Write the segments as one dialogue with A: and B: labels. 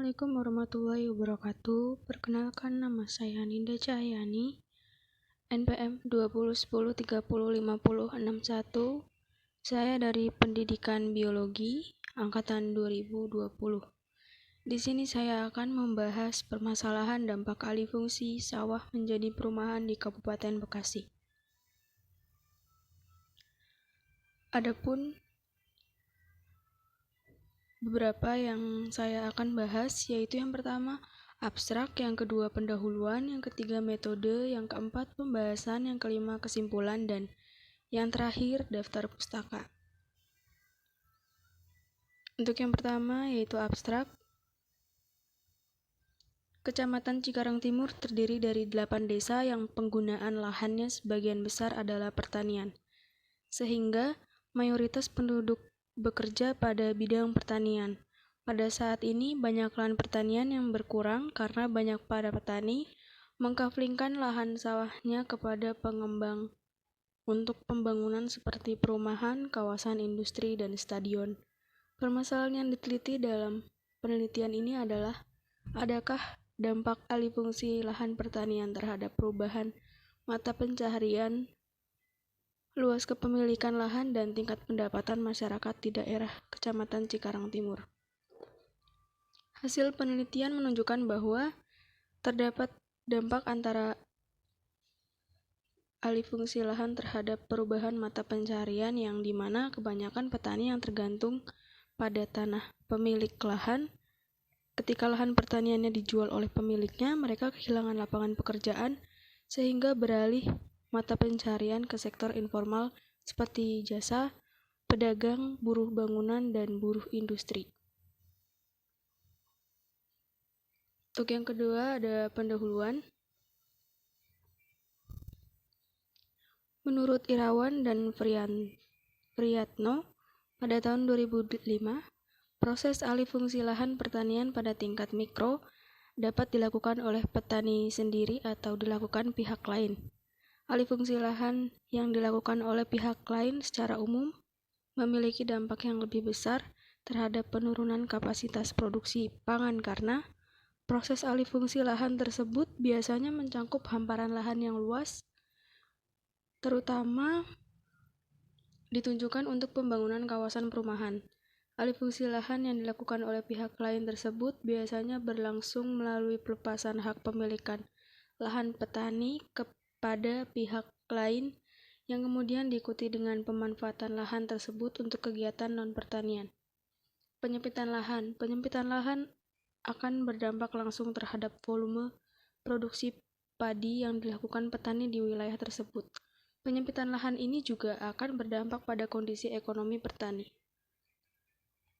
A: Assalamualaikum warahmatullahi wabarakatuh. Perkenalkan, nama saya Ninda Cahyani, NPM 2010305061. Saya dari Pendidikan Biologi angkatan 2020. Di sini saya akan membahas permasalahan dampak alih fungsi sawah menjadi perumahan di Kabupaten Bekasi. Adapun beberapa yang saya akan bahas, yaitu yang pertama abstrak, yang kedua pendahuluan, yang ketiga metode, yang keempat pembahasan, yang kelima kesimpulan, dan yang terakhir daftar pustaka. Untuk yang pertama yaitu abstrak. Kecamatan Cikarang Timur terdiri dari 8 desa yang penggunaan lahannya sebagian besar adalah pertanian, sehingga mayoritas penduduk bekerja pada bidang pertanian. Pada saat ini banyak lahan pertanian yang berkurang karena banyak para petani mengkaflingkan lahan sawahnya kepada pengembang untuk pembangunan seperti perumahan, kawasan industri, dan stadion. Permasalahan yang diteliti dalam penelitian ini adalah, adakah dampak alih fungsi lahan pertanian terhadap perubahan mata pencaharian, luas kepemilikan lahan, dan tingkat pendapatan masyarakat di daerah Kecamatan Cikarang Timur. Hasil penelitian menunjukkan bahwa terdapat dampak antara alih fungsi lahan terhadap perubahan mata pencaharian, yang dimana kebanyakan petani yang tergantung pada tanah pemilik lahan. Ketika lahan pertaniannya dijual oleh pemiliknya, mereka kehilangan lapangan pekerjaan sehingga beralih mata pencaharian ke sektor informal seperti jasa, pedagang, buruh bangunan, dan buruh industri. Untuk yang kedua ada pendahuluan. Menurut Irawan dan Priyatno, pada tahun 2005, proses alih fungsi lahan pertanian pada tingkat mikro dapat dilakukan oleh petani sendiri atau dilakukan pihak lain. Alih fungsi lahan yang dilakukan oleh pihak lain secara umum memiliki dampak yang lebih besar terhadap penurunan kapasitas produksi pangan karena proses alih fungsi lahan tersebut biasanya mencakup hamparan lahan yang luas, terutama ditunjukkan untuk pembangunan kawasan perumahan. Alih fungsi lahan yang dilakukan oleh pihak lain tersebut biasanya berlangsung melalui pelepasan hak pemilikan lahan petani kepada pihak lain yang kemudian diikuti dengan pemanfaatan lahan tersebut untuk kegiatan non-pertanian. Penyempitan lahan akan berdampak langsung terhadap volume produksi padi yang dilakukan petani di wilayah tersebut. Penyempitan lahan ini juga akan berdampak pada kondisi ekonomi petani.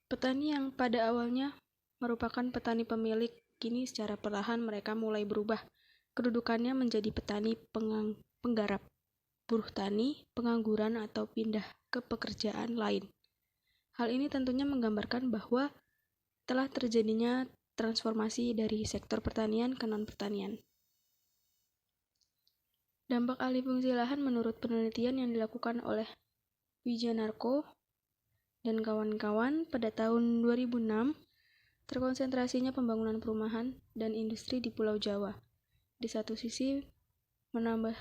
A: Petani yang pada awalnya merupakan petani pemilik, kini secara perlahan mereka mulai berubah kedudukannya menjadi petani penggarap, buruh tani, pengangguran, atau pindah ke pekerjaan lain. Hal ini tentunya menggambarkan bahwa telah terjadinya transformasi dari sektor pertanian ke non-pertanian. Dampak alih fungsi lahan menurut penelitian yang dilakukan oleh Wijanarko dan kawan-kawan pada tahun 2006, terkonsentrasinya pembangunan perumahan dan industri di Pulau Jawa. Di satu sisi, menambah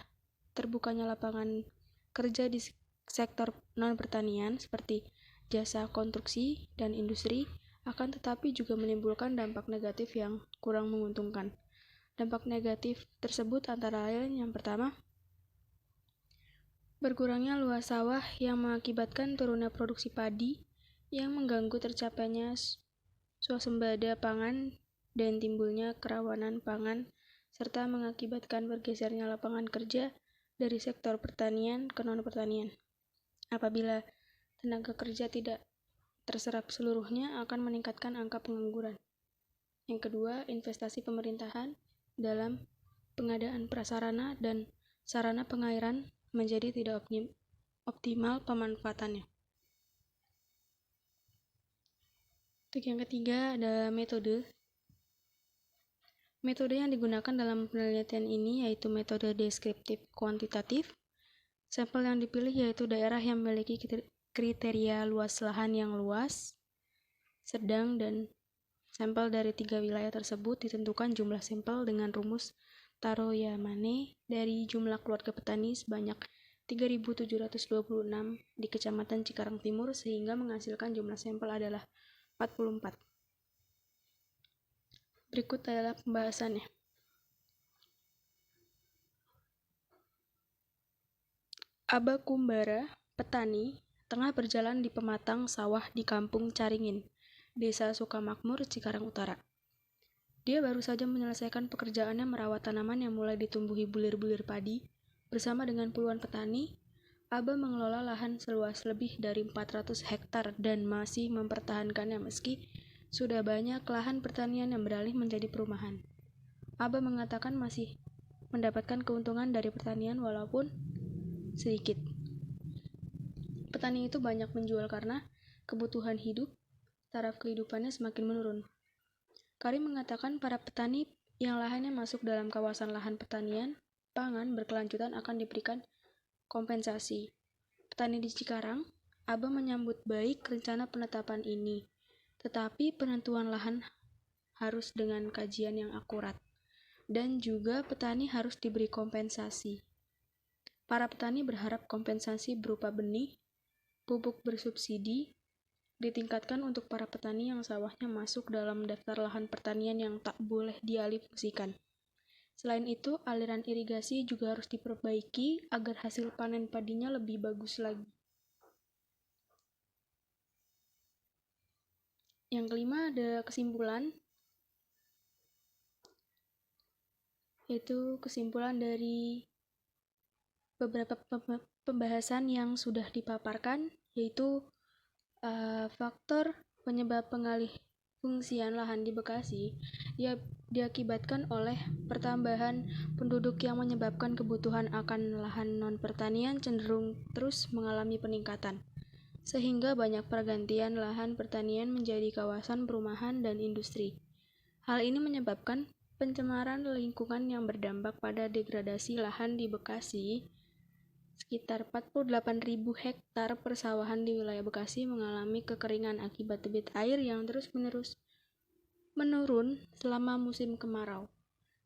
A: terbukanya lapangan kerja di sektor non-pertanian seperti jasa konstruksi dan industri, akan tetapi juga menimbulkan dampak negatif yang kurang menguntungkan. Dampak negatif tersebut antara lain yang pertama, berkurangnya luas sawah yang mengakibatkan turunnya produksi padi yang mengganggu tercapainya swasembada pangan dan timbulnya kerawanan pangan, serta mengakibatkan bergesernya lapangan kerja dari sektor pertanian ke non-pertanian. Apabila tenaga kerja tidak terserap seluruhnya, akan meningkatkan angka pengangguran. Yang kedua, investasi pemerintahan dalam pengadaan prasarana dan sarana pengairan menjadi tidak optimal pemanfaatannya. Untuk yang ketiga ada metode. Metode yang digunakan dalam penelitian ini yaitu metode deskriptif kuantitatif. Sampel yang dipilih yaitu daerah yang memiliki kriteria luas lahan yang luas, sedang, dan Sampel dari 3 wilayah tersebut ditentukan jumlah sampel dengan rumus Taro-Yamane dari jumlah keluarga petani sebanyak 3.726 di Kecamatan Cikarang Timur sehingga menghasilkan jumlah sampel adalah 44. Berikut adalah pembahasannya. Aba Kumbara, petani, tengah berjalan di pematang sawah di Kampung Caringin, Desa Sukamakmur, Cikarang Utara. Dia baru saja menyelesaikan pekerjaannya merawat tanaman yang mulai ditumbuhi bulir-bulir padi. Bersama dengan puluhan petani, Aba mengelola lahan seluas lebih dari 400 hektar dan masih mempertahankannya meski sudah banyak lahan pertanian yang beralih menjadi perumahan. Aba mengatakan masih mendapatkan keuntungan dari pertanian walaupun sedikit. Petani itu banyak menjual karena kebutuhan hidup, taraf kehidupannya semakin menurun. Karim mengatakan para petani yang lahannya masuk dalam kawasan lahan pertanian pangan berkelanjutan akan diberikan kompensasi. Petani di Cikarang, Aba menyambut baik rencana penetapan ini, tetapi penentuan lahan harus dengan kajian yang akurat, dan juga petani harus diberi kompensasi. Para petani berharap kompensasi berupa benih, pupuk bersubsidi, ditingkatkan untuk para petani yang sawahnya masuk dalam daftar lahan pertanian yang tak boleh dialihfungsikan. Selain itu, aliran irigasi juga harus diperbaiki agar hasil panen padinya lebih bagus lagi. Yang kelima ada kesimpulan, yaitu kesimpulan dari beberapa pembahasan yang sudah dipaparkan, yaitu faktor penyebab pengalih fungsian lahan di Bekasi diakibatkan oleh pertambahan penduduk yang menyebabkan kebutuhan akan lahan non-pertanian cenderung terus mengalami peningkatan, sehingga banyak pergantian lahan pertanian menjadi kawasan perumahan dan industri. Hal ini menyebabkan pencemaran lingkungan yang berdampak pada degradasi lahan di Bekasi. Sekitar 48.000 hektar persawahan di wilayah Bekasi mengalami kekeringan akibat debit air yang terus-menerus menurun selama musim kemarau.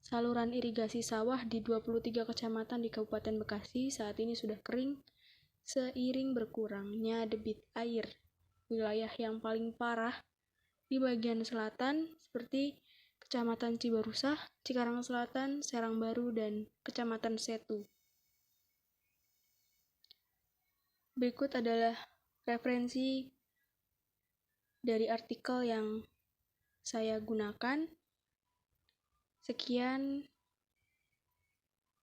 A: Saluran irigasi sawah di 23 kecamatan di Kabupaten Bekasi saat ini sudah kering seiring berkurangnya debit air. Wilayah yang paling parah di bagian selatan seperti Kecamatan Cibarusah, Cikarang Selatan, Serang Baru, dan Kecamatan Setu. Berikut adalah referensi dari artikel yang saya gunakan. Sekian,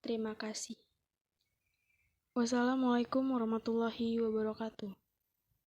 A: terima kasih. Wassalamualaikum warahmatullahi wabarakatuh.